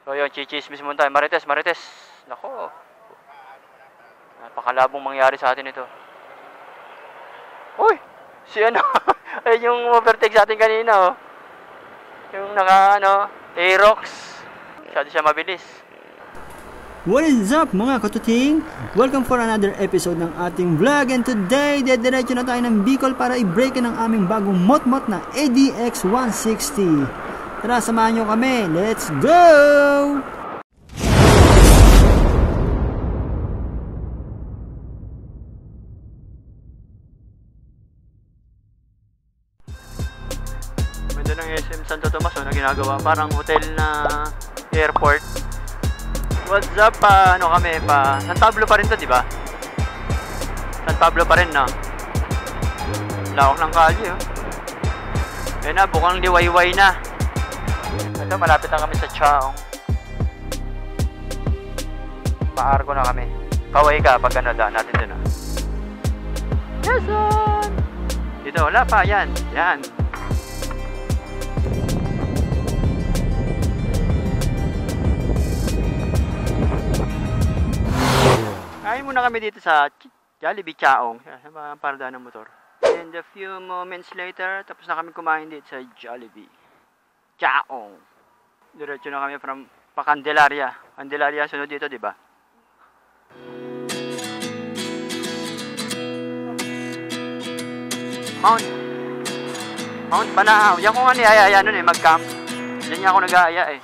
So yun, chichismis muna tayo. Marites, Marites. Nako. Napakalabong mangyari sa atin ito. Uy! Si ano? Ayun yung overtake sa atin kanina, oh. Yung naka, Aerox. Masyado siya mabilis. What is up mga katuting? Welcome for another episode ng ating vlog. And today, dediretso na tayo ng Bicol para i-break ang aming bagong mot-mot na ADX 160. Tara, samahan nyo kami. Let's go! Ganda ng SM Santo Tomas na ginagawa. Parang hotel na airport. What's up, kami pa? San Pablo pa rin to, di ba? San Pablo pa rin, no? Lawak ng kalye, oh. Ayun na, bukang liwayway na. Ito, malapit na kami sa Chaong. Pa-arko na kami. Kaway ka pag daan natin dun, oh. Yes, son! Dito, wala pa, yan. Yan. Kain muna kami dito sa Jollibee Chaong, sa paradaan ng motor. And a few moments later, tapos na kami kumain dito sa Jollibee Chaong. Diretso na kami from Candelaria. Candelaria sunod dito, di ba? Mount Banahaw. Yan ko nga niyaya nun mag-camp. Yan niya ako nag-aaya eh.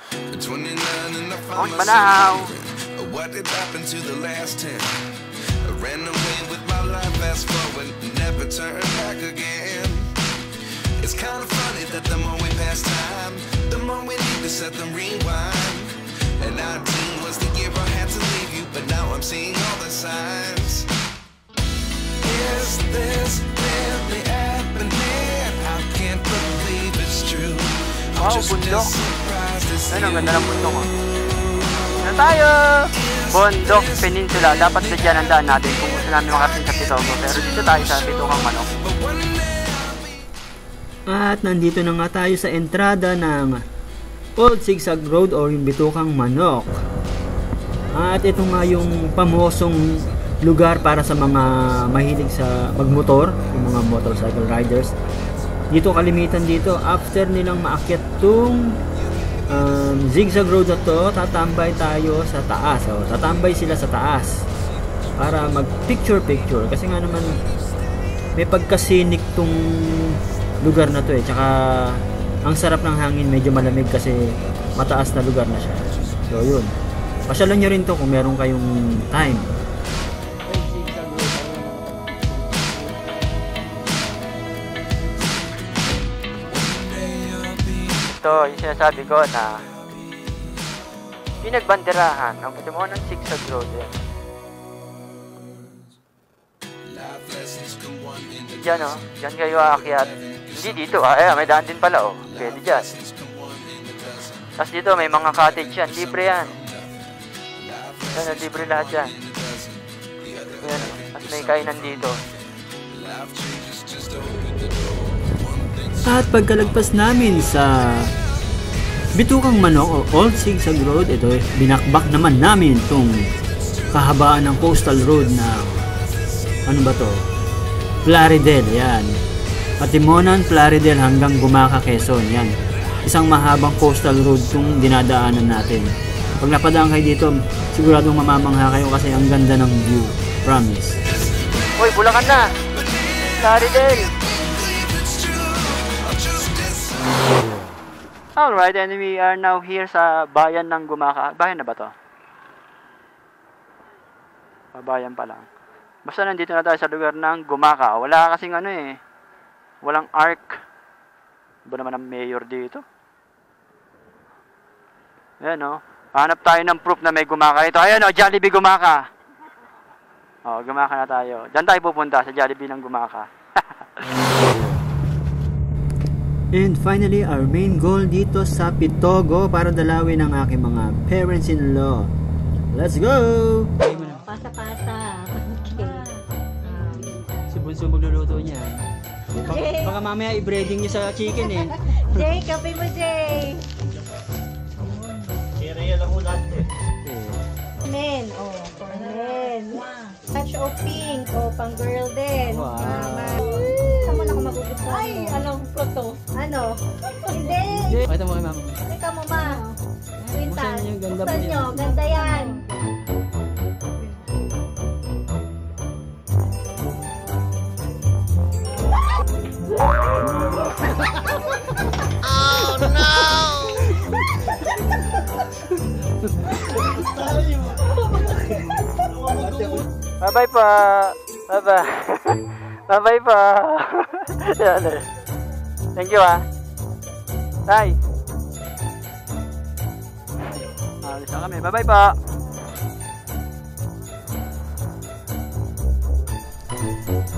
Mount Banahaw. What did happen to the last 10? I ran away with my life, fast forward, never turn back again. It's kind of funny that the more we pass time, the more we need to set them rewind. And 19 was the year I had to leave you, but now I'm seeing all the signs. Is this really happening? I can't believe it's true. I'm just as surprised as you. Ang ganda ng bundok, oh. Na tayo! Bundok Peninsula. Dapat na dyan ang daan natin kung gusto namin makarating sa Pitogo. Pero dito tayo sa Bitokang Manok. At nandito na nga tayo sa entrada ng Old Zigzag Road or yung Bitokang Manok. At ito nga yung pamosong lugar para sa mga mahilig sa magmotor, yung mga motorcycle riders. Dito kalimitan dito, after nilang maakyat tong zigzag road na to, tatambay tayo sa taas. So, tatambay sila sa taas para mag picture kasi nga naman may pagkasinik tong lugar na to eh. Tsaka ang sarap ng hangin, medyo malamig kasi mataas na lugar na siya. So yun, pasyalan nyo rin to kung meron kayong time. Ito yung sinasabi ko na pinagbanderahan ang Patamonan Zigzag Road yan. Diyan, oh, diyan kayo aakyat. Hindi dito, may daan din pala, oh. Pwede dyan. Tapos dito may mga cottage yan, libre yan. Yan, libre lahat yan. Yan, oh. Tapos may kainan dito. At pagkalagpas namin sa Bitokang Manok o Old Zigzag Road, ito binakbak naman namin itong kahabaan ng coastal road na ano ba to? Plaridel, yan. Patimonan, Plaridel hanggang Gumaca, Quezon, yan. Isang mahabang coastal road itong dinadaanan natin. Pag napadaan kayo dito, siguradong mamamangha kayo kasi ang ganda ng view. Promise. Uy, Bulacan na! Plaridel! Alright, and we are now here sa bayan ng Gumaca. Bayan na ba to? Bayan pa lang. Basta nandito na tayo sa lugar ng Gumaca. Wala kasing walang arc. Ba naman ang mayor dito? Ayan, oh. Hanap tayo ng proof na may Gumaca ito. Ayan, oh, Jollibee Gumaca. Oh, Gumaca na tayo. Diyan tayo pupunta sa Jollibee ng Gumaca. And finally, our main goal dito sa Pitogo para dalawin ang aking mga parents-in-law. Let's go! Pasa-pasa. Si Bunso magluluto niya. Baka mamaya i-breading niyo sa chicken eh. Jay, kape mo, Jay. Kaya lang mo, ma. Quintas. Buksan niyo, ganda po Buksan yan. nyo. Ganda yan. Bye-bye pa. Bye-bye. Bye-bye pa. Yan. Thank you, ah. Bye. Alis na kami. Bye-bye pa.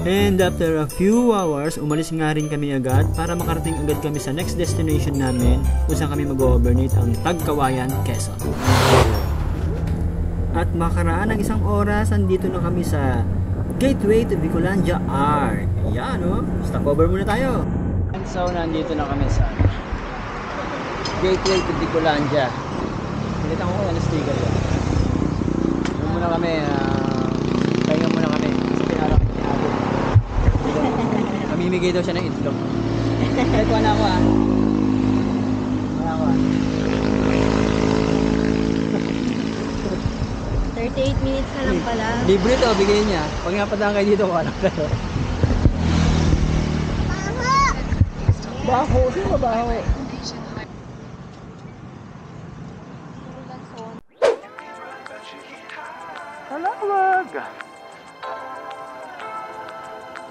And after a few hours, umalis nga rin kami agad para makarating agad kami sa next destination namin kung saan kami mag-overnight ang Tagkawayan, Quezon. At makaraan ng isang oras, andito na kami sa Gateway to Bicolandia Arc. Yan, no? Stopover muna tayo. And so, nandito na kami sa Gateway to Bicolandia. Pilitan ko yan ang sticker yan. Doon muna kami, pahinga muna kami sa pinarang kinabot. Mamimigay daw siya ng itlog. Kahit wala ako, ah. Wala ako, ah. 38 minutes na lang pala. Libre to, bigay niya. Pag nga padaan kayo dito, wala kayo. Baho, sino ba baho? Talawag.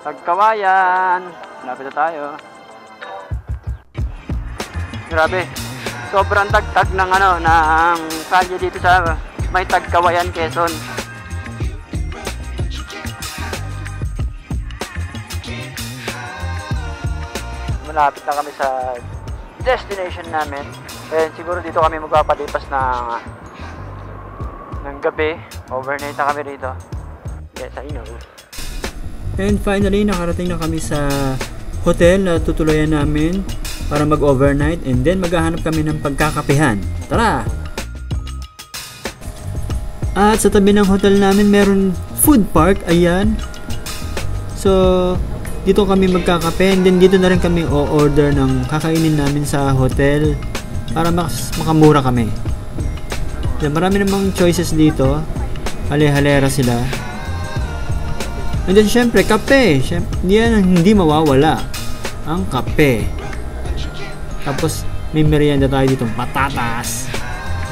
Tagkawayan. Malapit na tayo. Grabe. Sobrang tagtag ng ng kalye dito sa may Tagkawayan, Quezon. Malapit na kami sa destination namin. And siguro dito kami magpapalipas ng gabi. Overnight na kami rito. Yes, I know. And finally, nakarating na kami sa hotel na tutuluyan namin para mag-overnight and then maghahanap kami ng pagkakapihan. Tara! At sa tabi ng hotel namin meron food park, ayan. So, dito kami magkakape and then dito na rin kami o-order ng kakainin namin sa hotel para makamura kami. Yan, marami namang choices dito. Hale-halera sila. And then syempre, kape. Yan hindi mawawala. Ang kape. Tapos may merienda tayo dito, patatas.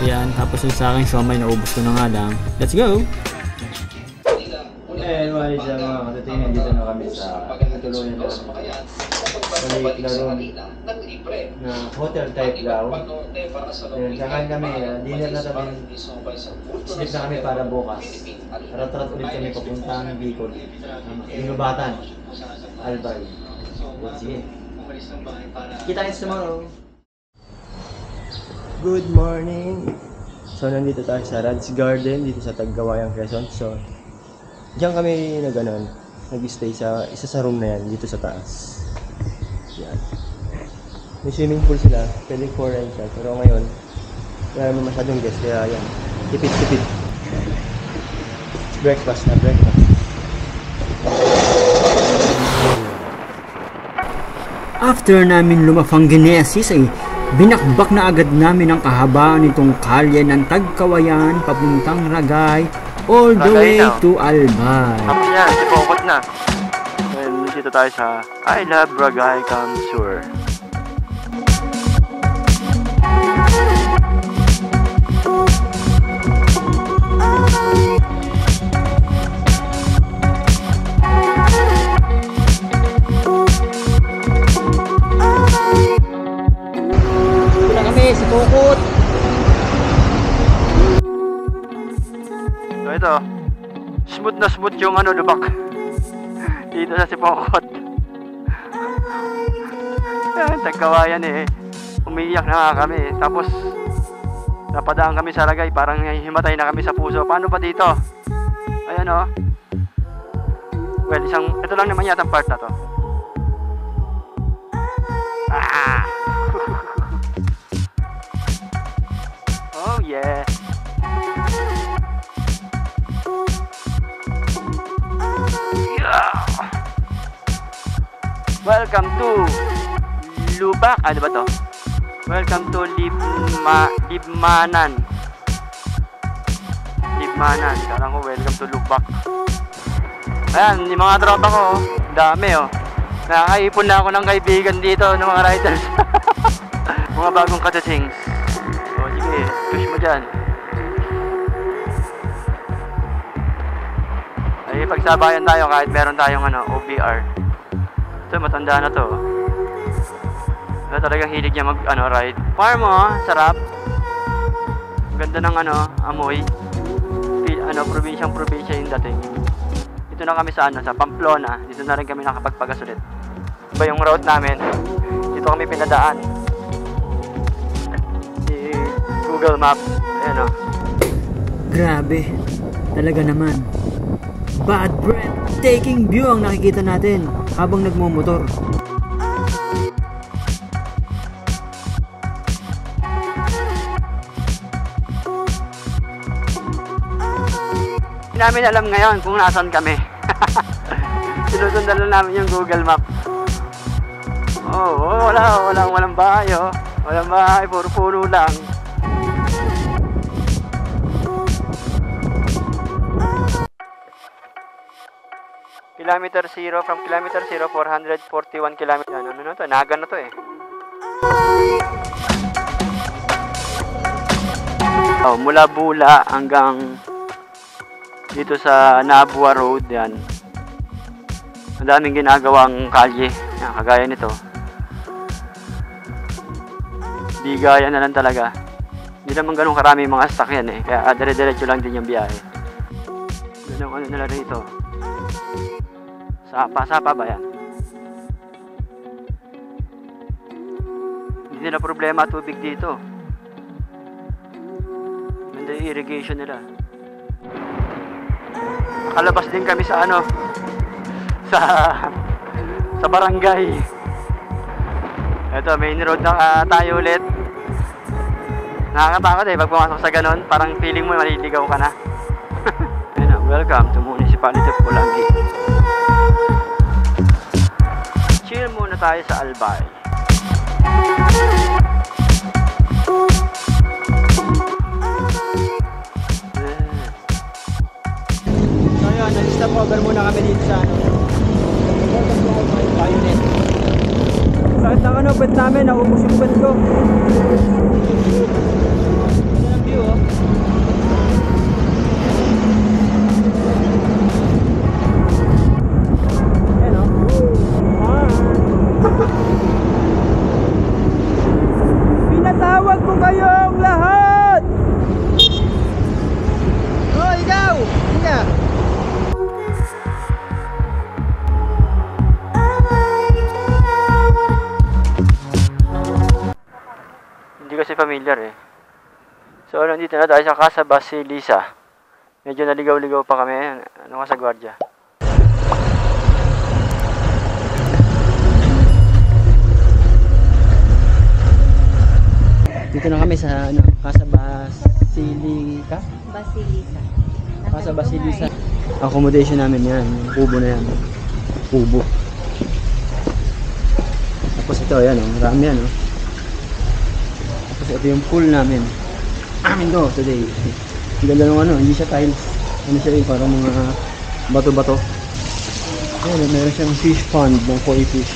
Ayan, tapos yung sa akin siomay, naubos ko na nga lang. Let's go! And wali sa mga katatingin, dito na kami sa katuluyan na maliit na room na hotel type daw. Ayan, sakain kami, dinner na kami, sleep na kami para bukas. Rat-rat ulit kami papuntang Bicol, Inubatan, Albay. Sige. Kita-kits tomorrow! Good morning! So, nandito tayo sa Rad's Garden, dito sa Tagkawayan, Quezon. So, diyan kami nag-stay sa isa sa room na yan, dito sa taas. Yan. May swimming pool sila, pwedeng for rent siya. Pero ngayon, wala naman masyadong guest, kaya yan, tipid-tipid. Breakfast na, breakfast. After namin lumapang Genesis ay binakbak na agad namin ang kahabaan nitong kalye ng Tagkawayan papuntang Ragay all the way to Albay. Tapos yan, sipokot na. And dito tayo sa I Love Ragay Come Tour. Sipokot. So ito, smooth na smooth yung lubak dito sa Sipokot. Tagkawayan umiiyak na nga kami. Tapos napadaan kami sa Ragay, parang himatay na kami sa puso. Paano pa dito? Ayan o. Well, ito lang naman yata ang part na to. Ah! Oh yeah. Yeah. Welcome to Lubak. Ano ba to? Welcome to Libmanan. Libmanan. Kala ko welcome to Lubak. Ayan, yung mga tropa ko, dami oh. Nakakaipon na ako ng kaibigan dito ng mga riders. Mga bagong katutings. O sige, push mo dyan. Ay, pagsabayan tayo kahit meron tayong OBR. Ito, matanda na to. Ito talagang hilig niya ride. Farm mo, sarap. Ganda ng amoy. Probinsya yung dating. Dito na kami sa sa Pamplona. Dito na rin kami nakapagpagasulit. Iba yung route namin. Dito kami pinadaan. Si Google Map. Ayan o. Grabe. Talaga naman. Bad breathtaking view ang nakikita natin habang nagmumotor. Hindi namin alam ngayon kung nasan kami. Sinusundan lang namin yung Google Map. Walang bahay oh. Walang bahay, puro lang. Kilometer 0, from kilometer 0, 441 kilometers. Ano na to? Naga na to eh. Oh, mula Bula hanggang dito sa Nabua Road yan. Ang daming ginagawang kalye. Yan, kagaya nito. Di gaya na lang talaga. Hindi naman ganun karami mga sasakyan eh. Kaya dire-diretso lang din yung biyahe. Ganun nila rito. Sapa ba yan? Hindi na problema tubig dito. Ganda yung irrigation nila. Nakalabas din kami sa sa barangay. Ito, main road na tayo ulit. Nakakatakot eh pag pumasok sa ganun. Parang feeling mo maliligaw ka na. Welcome to Municipality of Pulangi. Chill muna tayo sa Albay. So yun, nag-stop over muna kami dito sa Sakit ng pet namin, naubos yung pet ko. Yan ang view oh. Ayan oh. Pinatawag ko kayong lahat! Oh, ikaw! Hindi. Hindi kasi familiar eh. So, nandito na tayo sa Casa Basilisa. Medyo naligaw-ligaw pa kami. Ano ka sa gwardiya? Dito na kami sa Casa Basilisa. Casa Basilisa. Accommodation namin yan. Yung kubo na yan. Kubo. Tapos ito, yan oh. Marami yan oh. Tapos ito yung pool namin. Amin to today. Ang ganda ng hindi siya tiles. Ano siya yung parang mga bato-bato. Ayan, meron siyang fish pond ng koi fish.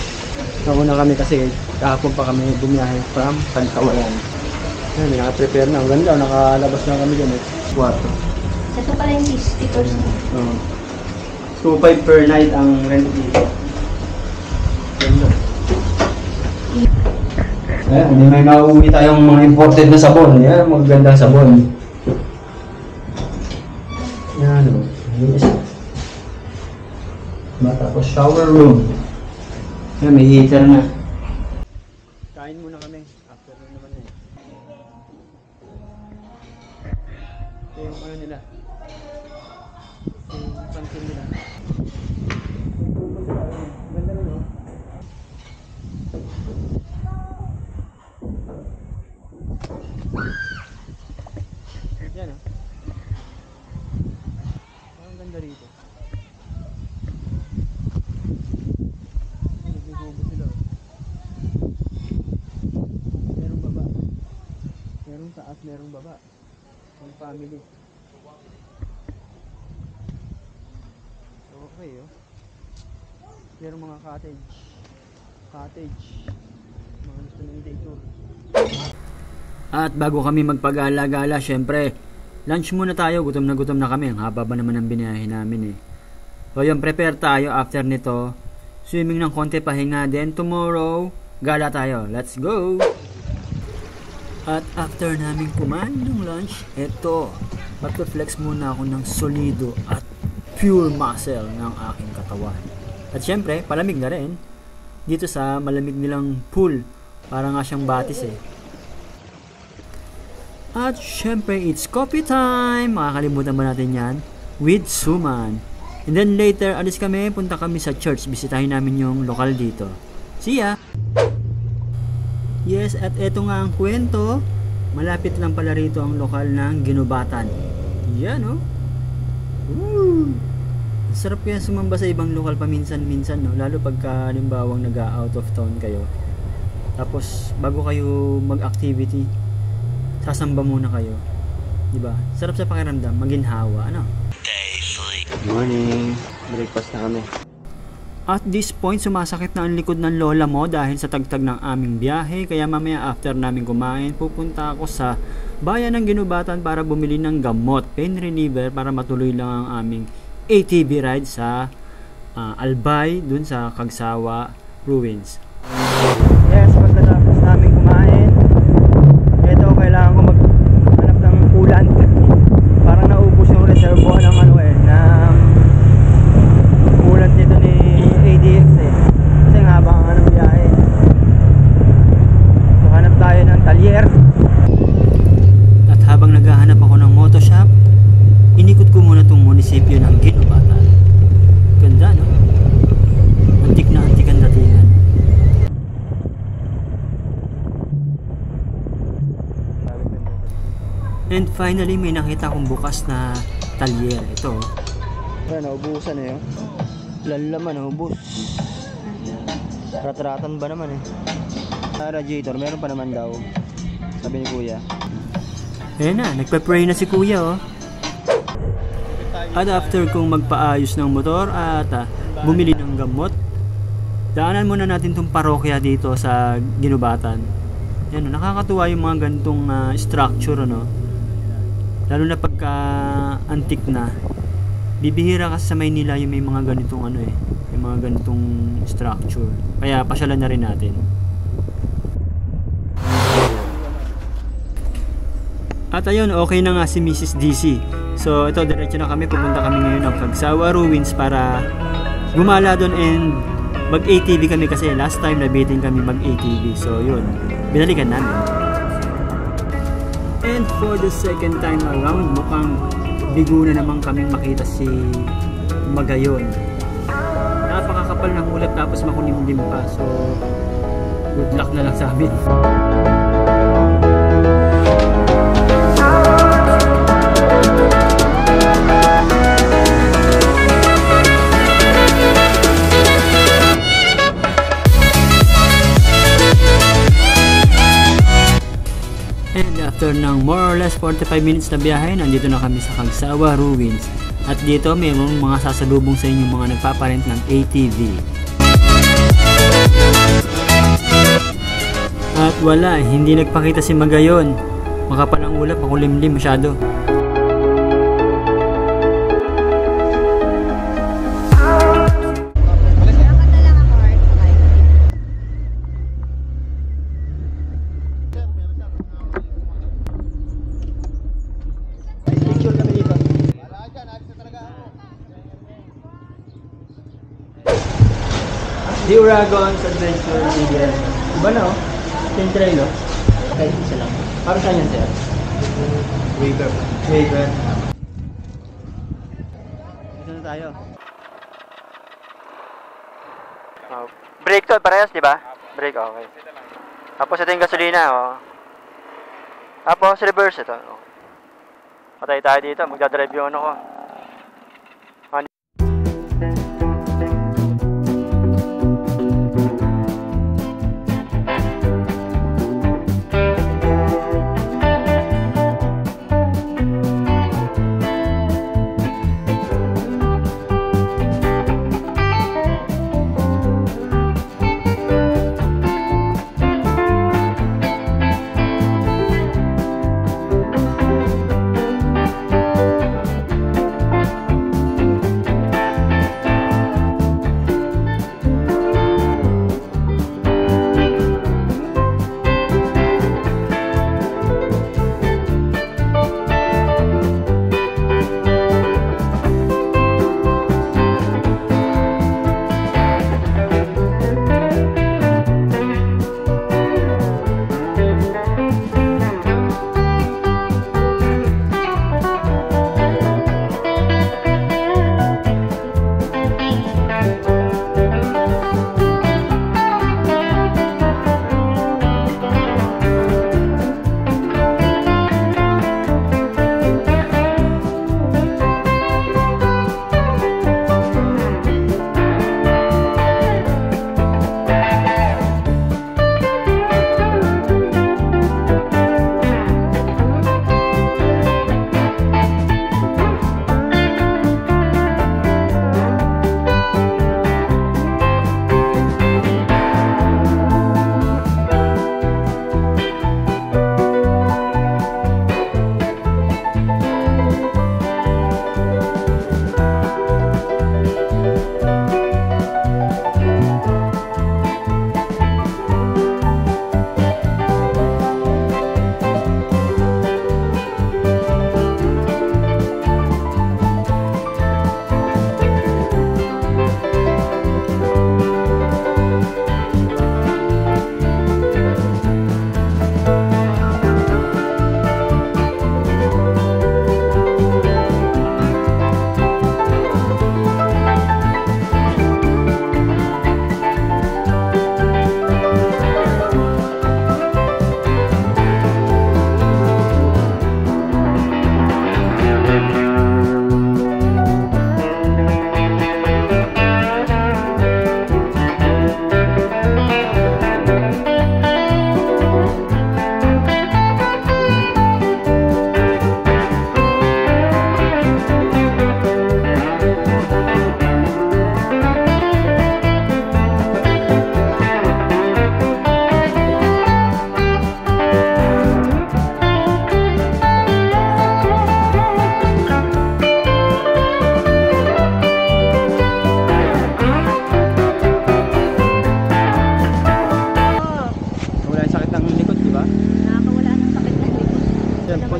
Nauna kami kasi kahapon pa kami bumiyahe from Pantawayan. Ayan, naka-prepare na. Ang ganda, nakalabas na kami dyan eh. Kwarto. Ito pala yung 60%. Oo. 2.5 per night ang rent dito. Ganda. Ayan, may mauwi tayong mga imported na sabon. Yan, magagandang sabon. Yan o. Yung isa. Tapos shower room. Yan, may heater na. Kain muna kami. Afternoon naman eh. Ito yung nila. Yung canteen nila. Ganda rin o. Yan o. Ang ganda rito. Nagbububo sila o. Merong baba. merong baba. Ang family. Okay, oh. Merong mga cottage. Mga gusto ng day tour. At bago kami magpagala-gala, syempre, lunch muna tayo. Gutom na kami. Ang haba ba naman ang binahe namin eh. So yun, prepare tayo after nito. Swimming ng konti, pahinga. Then tomorrow, gala tayo. Let's go! At after namin kumain ng lunch, eto, magpe-flex muna ako ng solido at pure muscle ng aking katawan. At syempre, palamig na rin. Dito sa malamig nilang pool. Para nga siyang batis eh. At syempre, it's coffee time! Makakalimutan ba natin yan? With Suman. And then later, alis kami, punta kami sa church. Bisitahin namin yung lokal dito. See ya! Yes, at eto nga ang kwento. Malapit lang pala rito ang lokal ng Ginubatan. Yan, oh. Woo! Sarap kaya sumamba sa ibang lokal paminsan-minsan, no? Lalo pagka halimbawang nag-out of town kayo. Tapos, bago kayo mag-activity, sasamba muna kayo. Diba? Sarap sa pakiramdam, maginhawa, ano? Good morning. Breakfast na kami. At this point, sumasakit na ang likod ng lola mo dahil sa tagtag ng aming biyahe. Kaya mamaya after namin kumain, pupunta ako sa bayan ng Ginubatan para bumili ng gamot, pain reliever, para matuloy lang ang aming ATV ride sa Albay, dun sa Kagsawa Ruins. Yes, pagkatapos namin kumain, ito kailangan ko maghanap ng coolant. Parang naubos yung reservoir ng ng coolant nito ni ADX eh. Kasi nga habang ang biyahe. So, hanap tayo ng talyer. At habang naghahanap ako ng moto shop, inikot ko muna itong munisipyo ng Ginubatan. Ganda, no? Antik na antik ang datingan. And finally, may nakita akong bukas na talyer. Ito. Naubusan na yun. Lalaman, naubos. Rat-ratan ba naman eh. Radiator, meron pa naman daw. Sabi ni kuya. Ayan na, nagpa-pray na si kuya, oh. At after kong magpaayos ng motor at bumili ng gamot, daanan muna natin itong parokya dito sa Ginubatan. Yan, nakakatuwa yung mga ganitong structure, ano. Lalo na pagka antik na. Bibihira kasi sa Maynila yung may mga ganitong ano eh, yung mga ganitong structure. Kaya pasyalan na rin natin. At ayun, okay na nga si Mrs. DC. So ito, diretso na kami. Pupunta kami ngayon ng Kagsawa Ruins para gumala doon and mag-ATV kami kasi last time nabitin kami mag-ATV. So yun, binalikan namin. And for the second time around, mukhang bigo na naman kaming makita si Magayon. Napakakapal ng ulap tapos makulimlim pa. So good luck na lang sa amin. And after ng more or less 45 minutes na biyahe, nandito na kami sa Kagsawa Ruins. At dito mayroong mga sasalubong sa inyo mga nagpaparent ng ATV. At wala, hindi nagpakita si Magayon. Makapal ang ulap, makulimlim masyado. The Uragon's Adventure Leader. Iba na oh. Yung trail oh. Kahit isa lang. Para saan yan sir? Waiver. Waiver. Dito na tayo. Oh. Brake to, parehas diba? Brake, okay. Tapos ito yung gasolina oh. Tapos reverse ito. Oh. Patay tayo dito, magdadrive yung ano ko.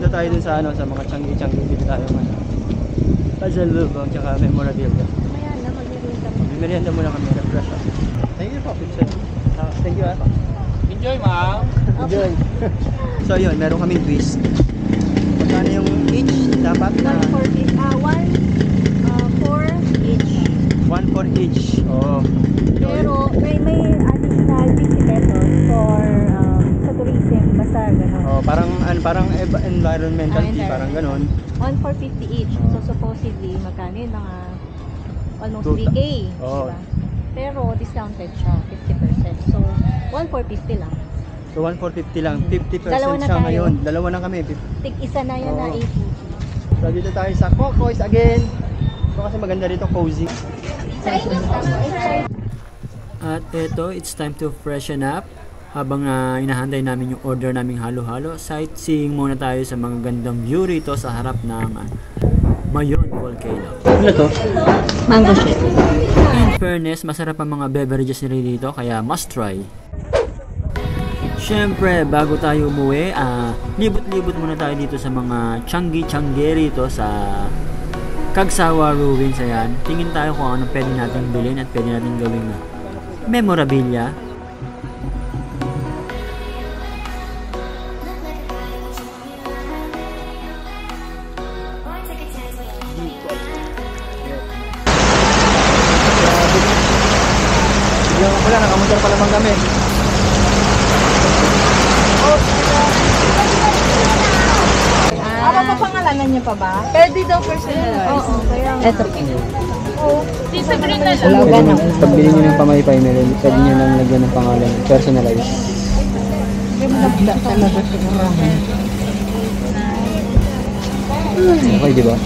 Dito tayo dun sa ano, sa mga Changi-Changi. Dito tayo ngayon. Pasalubong, tsaka memorabilia. Mamaya na, mag-merienda mo. Merienda muna kami, refresh up. Thank you po, picture. Thank you, Apa. Enjoy, ma'am. Enjoy. So yun, meron kaming twist. Magkano yung each? Dapat na 1 for each. 1 for each. Oo. Pero may additional 50 pesos for sa tourism. Basta gano'n. Oh, parang environmental fee, parang ganon. 1 for 50 each. So supposedly, magkano yun? Mga almost 3K. Oo. Diba? Pero discounted siya, 50%. So, 1 for 50 lang. So 1 for 50 lang. 50% Dalawa na siya tayo. ngayon. Dalawa na kami. Tig-isa na yun na Oo. 80. So dito tayo sa Coco's again. So kasi maganda rito, cozy. At eto, it's time to freshen up. Habang inahantay namin yung order naming halo-halo, sightseeing muna tayo sa mga gandang view rito sa harap ng Mayon Volcano. Ano to? Mango shake. In fairness, masarap ang mga beverages nila dito, kaya must try. Siyempre, bago tayo umuwi, libot-libot muna tayo dito sa mga Changi-Changi rito sa Kagsawa Ruins. Ayan. Tingin tayo kung anong pwede natin bilhin at pwede natin gawing memorabilia. Bigyan ko pala, nakamotor pa naman kami. Ano pa pangalanan niyo pa ba? Pwede daw personalized. Oo, kaya eto. Di sa green na lang. Wala ganun. Pagbili nyo ng pamaypay, pwede nyo lang lagyan ng pangalan. Personalized. Okay, di ba?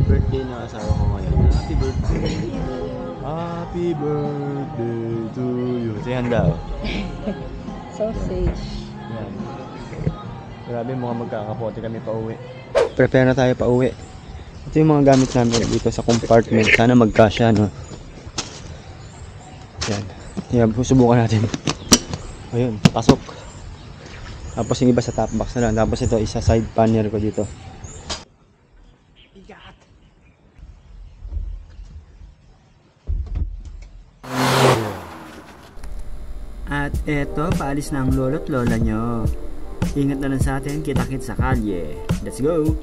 Birthday ng asawa ko ngayon. Happy birthday. Happy birthday to you. Say handa. Sausage. Yan. Grabe, mukhang magkakapote kami pa uwi. Prepare na tayo pa uwi. Ito yung mga gamit namin dito sa compartment. Sana magkasya, no? Yan. Yan, subukan natin. Ayun, pasok. Tapos yung iba sa top box na lang. Tapos ito, isa side panel ko dito. At eto, paalis na ang lolo't lola nyo. Ingat na lang sa atin, kita-kits sa kalye. Let's go!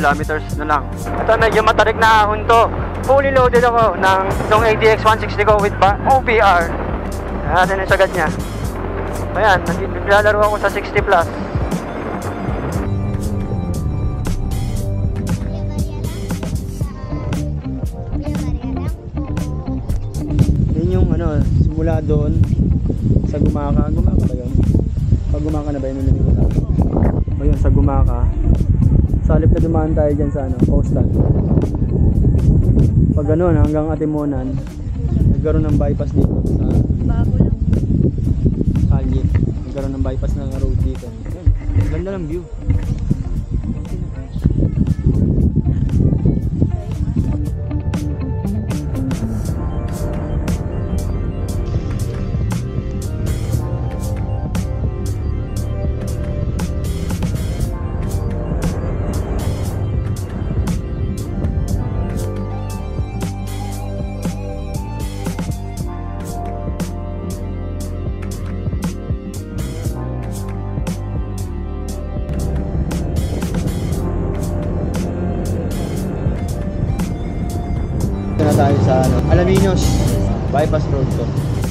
kilometers na lang. Ito, medyo matarik na ahon to. Fully loaded ako ng ADX 160 ko with OBR. Natin yung sagad niya. Ayan, naglalaro ako sa 60 plus. Yun yung mula doon sa Gumaka ba yun? Pag Gumaka na ba yun yung lumiko na? O yun, sa Gumaka. Sa halip na dumaan tayo dyan sa ano, Postal. Pag ganun, hanggang Atimonan, nagkaroon ng bypass dito sa Bago lang. Kalye. Nagkaroon ng bypass ng road dito. Yun, ganda ng view. Na tayo sa ano, Alaminos bypass road to.